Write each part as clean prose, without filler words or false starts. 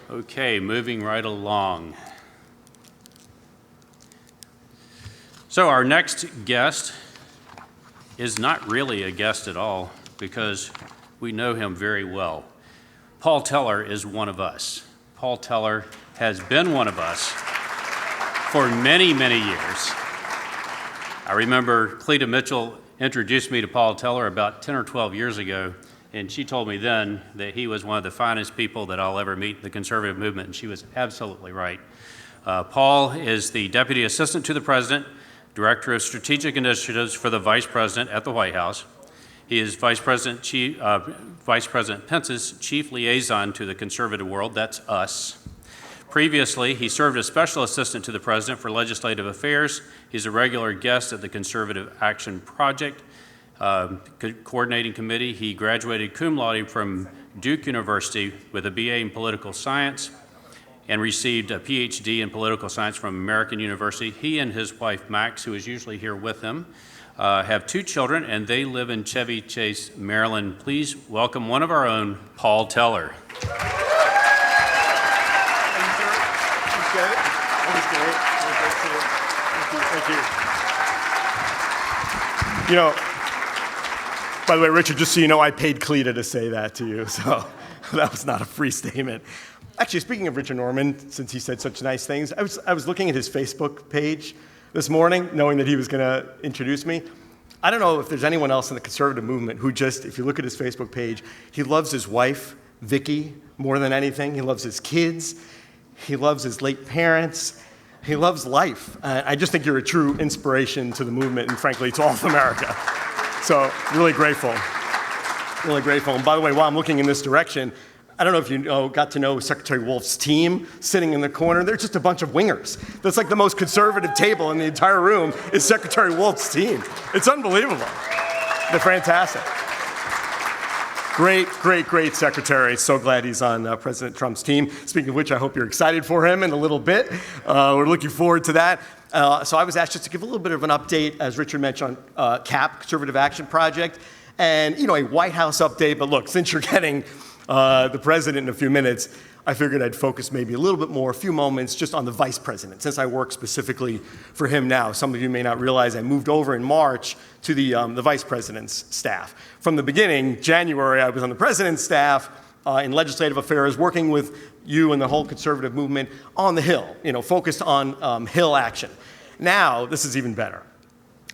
Okay, moving right along. So our next guest is not really a guest at all because we know him very well. Paul Teller is one of us. Paul Teller has been one of us for many, many years. I remember Cleta Mitchell introduced me to Paul Teller about 10 or 12 years ago, and she told me then that he was one of the finest people that I'll ever meet in the conservative movement, and she was absolutely right. Paul is the Deputy Assistant to the President, Director of Strategic Initiatives for the Vice President at the White House. He is Vice President Pence's Chief Liaison to the conservative world, that's us. Previously, he served as Special Assistant to the President for Legislative Affairs. He's a regular guest at the Conservative Action Project Coordinating Committee. He graduated cum laude from Duke University with a BA in Political Science and received a PhD in Political Science from American University. He and his wife, Max, who is usually here with him, have 2 children, and they live in Chevy Chase, Maryland. Please welcome one of our own, Paul Teller. Thank you. You know, by the way, Richard, just so you know, I paid Cleta to say that to you, so that was not a free statement. Actually, speaking of Richard Norman, since he said such nice things, I was looking at his Facebook page this morning, knowing that he was going to introduce me. I don't know if there's anyone else in the conservative movement who just, if you look at his Facebook page, he loves his wife, Vicky, more than anything. He loves his kids. He loves his late parents. He loves life. I just think you're a true inspiration to the movement and, frankly, to all of America. So, really grateful. Really grateful. And by the way, while I'm looking in this direction, I don't know if you got to know Secretary Wolf's team sitting in the corner. They're just a bunch of wingers. That's like the most conservative table in the entire room is Secretary Wolf's team. It's unbelievable. They're fantastic. Great secretary. So glad he's on President Trump's team. Speaking of which, I hope you're excited for him in a little bit. We're looking forward to that. So I was asked just to give a little bit of an update, as Richard mentioned, on CAP, Conservative Action Project, and a White House update. But look, since you're getting the president in a few minutes, I figured I'd focus maybe a little bit more, a few moments, just on the vice president, since I work specifically for him now. Some of you may not realize I moved over in March to the vice president's staff. From the beginning, January, I was on the president's staff in legislative affairs, working with you and the whole conservative movement on the Hill, focused on Hill action. Now, this is even better.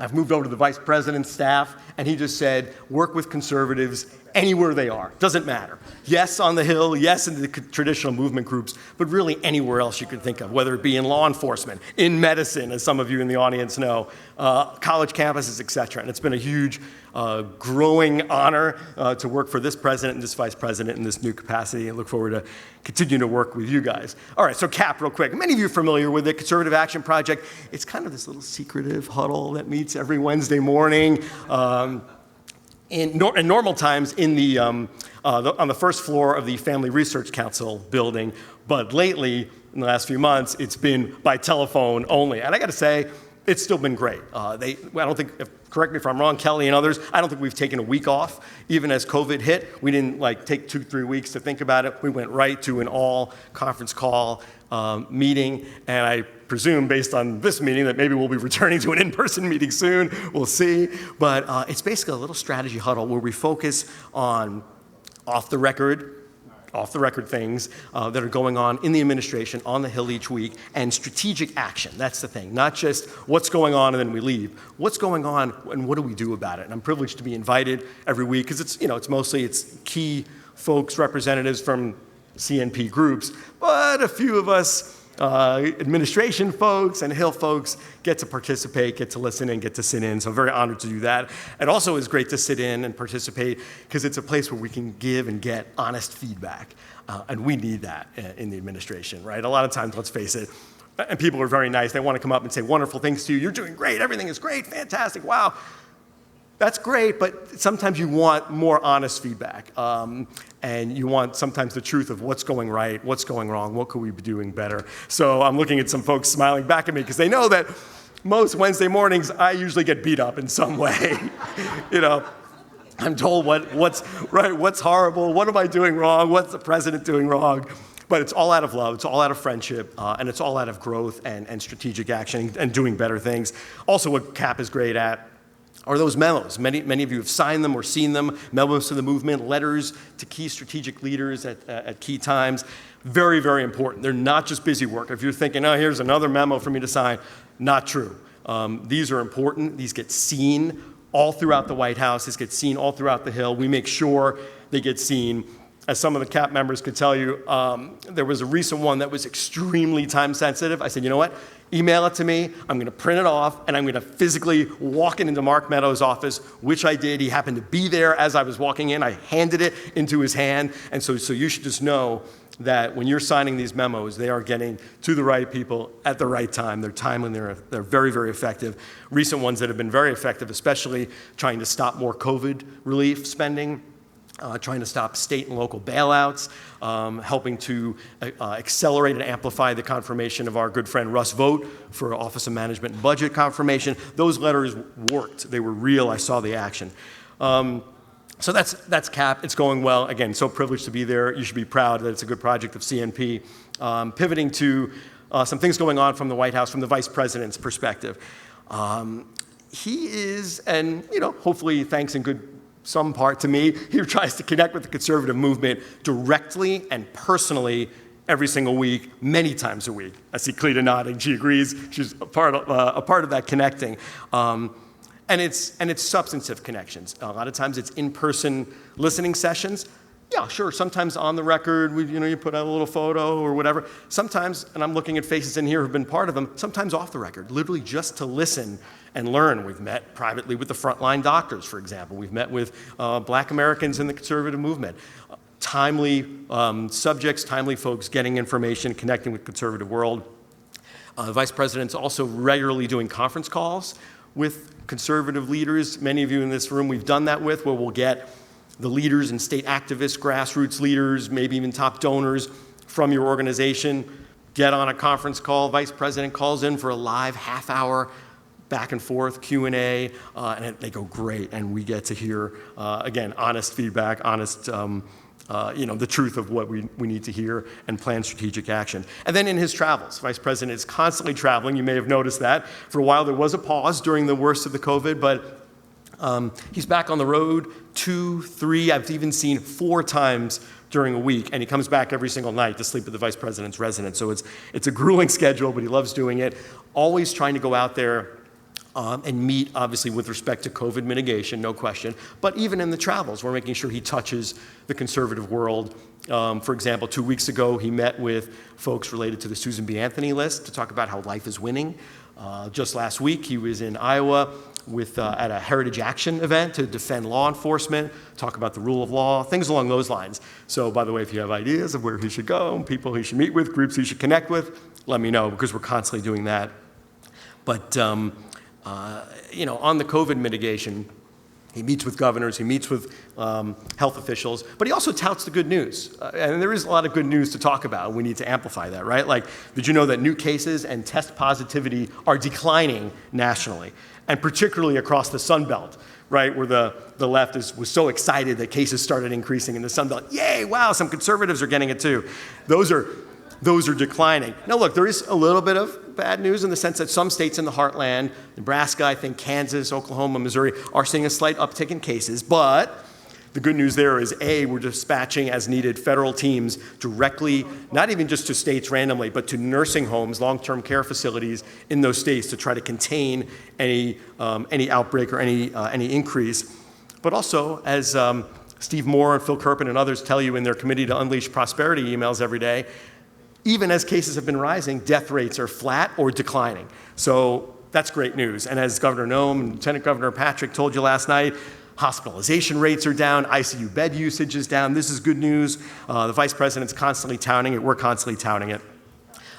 I've moved over to the vice president's staff, and he just said, work with conservatives anywhere they are. Doesn't matter. Yes, on the Hill, yes, in the traditional movement groups, but really anywhere else you could think of, whether it be in law enforcement, in medicine, as some of you in the audience know, college campuses, et cetera. And it's been a huge, growing honor to work for this president and this vice president in this new capacity, and look forward to continuing to work with you guys. All right, so CAP real quick. Many of you are familiar with the Conservative Action Project. It's kind of this little secretive huddle that meets every Wednesday morning. In normal times on the first floor of the Family Research Council building, but lately, in the last few months, it's been by telephone only. And I got to say, it's still been great. I don't think, correct me if I'm wrong, Kelly and others, I don't think we've taken a week off. Even as COVID hit, we didn't take 2-3 weeks to think about it. We went right to an all conference call meeting, and I presume based on this meeting that maybe we'll be returning to an in-person meeting soon. We'll see. But it's basically a little strategy huddle where we focus on off-the-record things that are going on in the administration, on the Hill each week, and strategic action. That's the thing. Not just what's going on and then we leave. What's going on and what do we do about it? And I'm privileged to be invited every week because it's mostly key folks, representatives from CNP groups, but a few of us administration folks and Hill folks get to participate, get to listen and get to sit in. So I'm very honored to do that. It also is great to sit in and participate because it's a place where we can give and get honest feedback. And we need that in the administration, right? A lot of times, let's face it, and people are very nice. They want to come up and say wonderful things to you. You're doing great. Everything is great. Fantastic. Wow. That's great, but sometimes you want more honest feedback. And you want sometimes the truth of what's going right, what's going wrong, what could we be doing better. So I'm looking at some folks smiling back at me because they know that most Wednesday mornings I usually get beat up in some way. I'm told what's right, what's horrible, what am I doing wrong, what's the president doing wrong. But it's all out of love, it's all out of friendship, and it's all out of growth and strategic action and doing better things. Also, what CAP is great at are those memos. Many of you have signed them or seen them, memos to the movement, letters to key strategic leaders at key times. Very, very important. They're not just busy work. If you're thinking, oh, here's another memo for me to sign, not true. These are important. These get seen all throughout the White House. These get seen all throughout the Hill. We make sure they get seen. As some of the CAP members could tell you, there was a recent one that was extremely time sensitive. I said, you know what? Email it to me. I'm going to print it off, and I'm going to physically walk it into Mark Meadows' office, which I did. He happened to be there as I was walking in. I handed it into his hand. And so you should just know that when you're signing these memos, they are getting to the right people at the right time. They're timely, they're very, very effective. Recent ones that have been very effective, especially trying to stop more COVID relief spending, trying to stop state and local bailouts, helping to accelerate and amplify the confirmation of our good friend Russ Vogt for Office of Management and Budget confirmation. Those letters worked. They were real. I saw the action. So that's CAP. It's going well. Again, so privileged to be there. You should be proud that it's a good project of CNP. Pivoting to some things going on from the White House, from the Vice President's perspective. He is, and hopefully thanks in good some part to me, he tries to connect with the conservative movement directly and personally every single week, many times a week. I see Cleta nodding. She agrees. She's a part of that connecting. And it's substantive connections. A lot of times it's in-person listening sessions. Yeah, sure, sometimes on the record, you put out a little photo or whatever. Sometimes, and I'm looking at faces in here who've been part of them, sometimes off the record, literally just to listen and learn. We've met privately with the frontline doctors, for example. We've met with Black Americans in the conservative movement. Timely subjects, timely folks getting information, connecting with the conservative world. The Vice President's also regularly doing conference calls with conservative leaders. Many of you in this room we've done that with, where we'll get the leaders and state activists, grassroots leaders, maybe even top donors from your organization, get on a conference call. Vice President calls in for a live half-hour back and forth Q&A, and they go great, and we get to hear, again, honest feedback, honest, the truth of what we need to hear and plan strategic action. And then in his travels, Vice President is constantly traveling. You may have noticed that. For a while, there was a pause during the worst of the COVID, but he's back on the road 2, 3, I've even seen 4 times during a week, and he comes back every single night to sleep at the Vice President's residence. So it's a grueling schedule, but he loves doing it. Always trying to go out there and meet, obviously, with respect to COVID mitigation, no question. But even in the travels, we're making sure he touches the conservative world. For example, 2 weeks ago, he met with folks related to the Susan B. Anthony list to talk about how life is winning. Just last week, he was in Iowa at a Heritage Action event to defend law enforcement, talk about the rule of law, things along those lines. So, by the way, if you have ideas of where he should go, people he should meet with, groups he should connect with, let me know, because we're constantly doing that. But, on the COVID mitigation, he meets with governors, he meets with health officials, but he also touts the good news. And there is a lot of good news to talk about. We need to amplify that, right? Like, did you know that new cases and test positivity are declining nationally, and particularly across the Sun Belt, right, where the left was so excited that cases started increasing in the Sun Belt. Yay, wow, some conservatives are getting it too. Those are declining. Now look, there is a little bit of bad news in the sense that some states in the heartland, Nebraska, I think Kansas, Oklahoma, Missouri, are seeing a slight uptick in cases, but the good news there is, A, we're dispatching as needed federal teams directly, not even just to states randomly, but to nursing homes, long-term care facilities in those states to try to contain any outbreak or any increase. But also, as Steve Moore and Phil Kerpen and others tell you in their Committee to Unleash Prosperity emails every day, even as cases have been rising, death rates are flat or declining. So that's great news. And as Governor Noem and Lieutenant Governor Patrick told you last night, hospitalization rates are down, ICU bed usage is down. This is good news. The Vice President's constantly touting it. We're constantly touting it.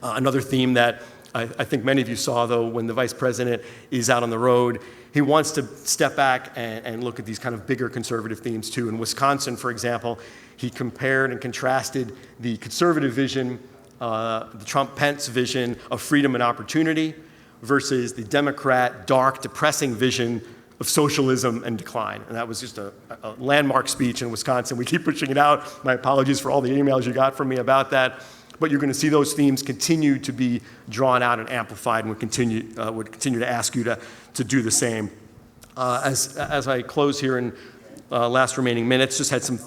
Another theme that I think many of you saw, though, when the Vice President is out on the road, he wants to step back and look at these kind of bigger conservative themes, too. In Wisconsin, for example, he compared and contrasted the conservative vision, the Trump-Pence vision of freedom and opportunity versus the Democrat, dark, depressing vision of socialism and decline. And that was just a landmark speech in Wisconsin. We keep pushing it out. My apologies for all the emails you got from me about that. but you're going to see those themes continue to be drawn out and amplified, and would continue to ask you to do the same. As I close here in last remaining minutes, just had some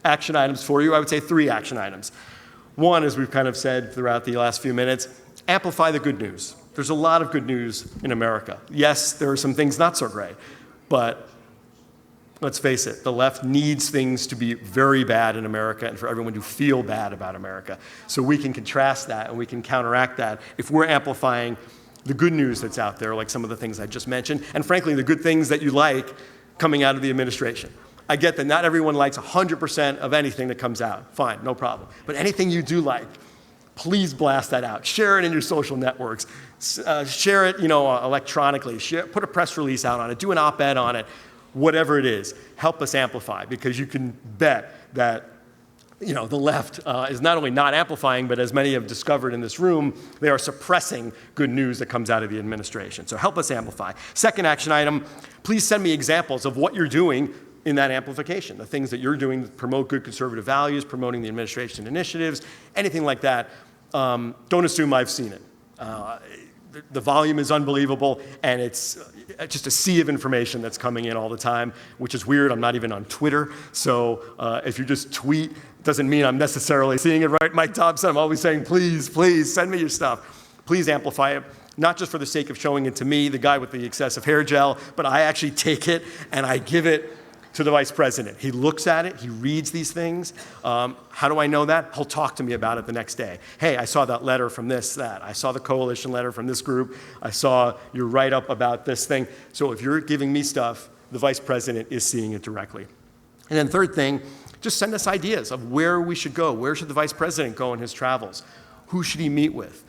action items for you. I would say 3 action items. One, as we've kind of said throughout the last few minutes, amplify the good news. There's a lot of good news in America. Yes, there are some things not so great, but let's face it, the left needs things to be very bad in America and for everyone to feel bad about America. So we can contrast that and we can counteract that if we're amplifying the good news that's out there, like some of the things I just mentioned, and frankly, the good things that you like coming out of the administration. I get that not everyone likes 100% of anything that comes out. Fine, no problem. But anything you do like, please blast that out. Share it in your social networks. Share it, electronically. Put a press release out on it. Do an op-ed on it. Whatever it is, help us amplify, because you can bet that the left is not only not amplifying, but as many have discovered in this room, they are suppressing good news that comes out of the administration. So help us amplify. Second action item, please send me examples of what you're doing in that amplification, the things that you're doing to promote good conservative values, promoting the administration initiatives, anything like that. Don't assume I've seen it. The volume is unbelievable, and it's just a sea of information that's coming in all the time, which is weird. I'm not even on Twitter, so if you just tweet, it doesn't mean I'm necessarily seeing it right. Mike Dobson, I'm always saying, please, please, send me your stuff. Please amplify it, not just for the sake of showing it to me, the guy with the excessive hair gel, but I actually take it and I give it to the vice president. He looks at it, he reads these things. How do I know that? He'll talk to me about it the next day. Hey, I saw that letter from that. I saw the coalition letter from this group. I saw your write-up about this thing. So if you're giving me stuff, the vice president is seeing it directly. And then third thing, just send us ideas of where we should go. Where should the vice president go in his travels? Who should he meet with?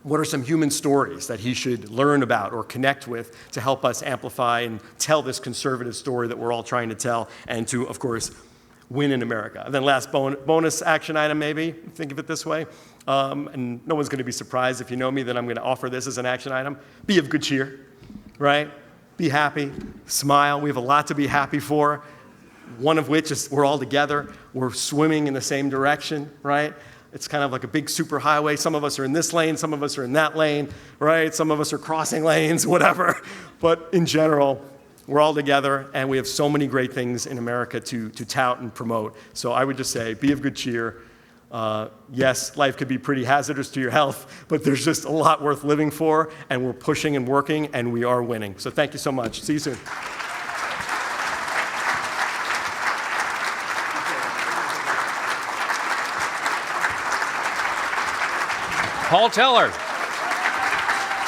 What are some human stories that he should learn about or connect with to help us amplify and tell this conservative story that we're all trying to tell, and to, of course, win in America? And then last bonus action item, maybe, think of it this way, and no one's going to be surprised if you know me that I'm going to offer this as an action item. Be of good cheer, right? Be happy, smile. We have a lot to be happy for, one of which is we're all together. We're swimming in the same direction, right? It's kind of like a big superhighway. Some of us are in this lane, some of us are in that lane, right? Some of us are crossing lanes, whatever. But in general, we're all together, and we have so many great things in America to tout and promote. So I would just say, be of good cheer. Yes, life could be pretty hazardous to your health, but there's just a lot worth living for, and we're pushing and working, and we are winning. So thank you so much. See you soon. Paul Teller.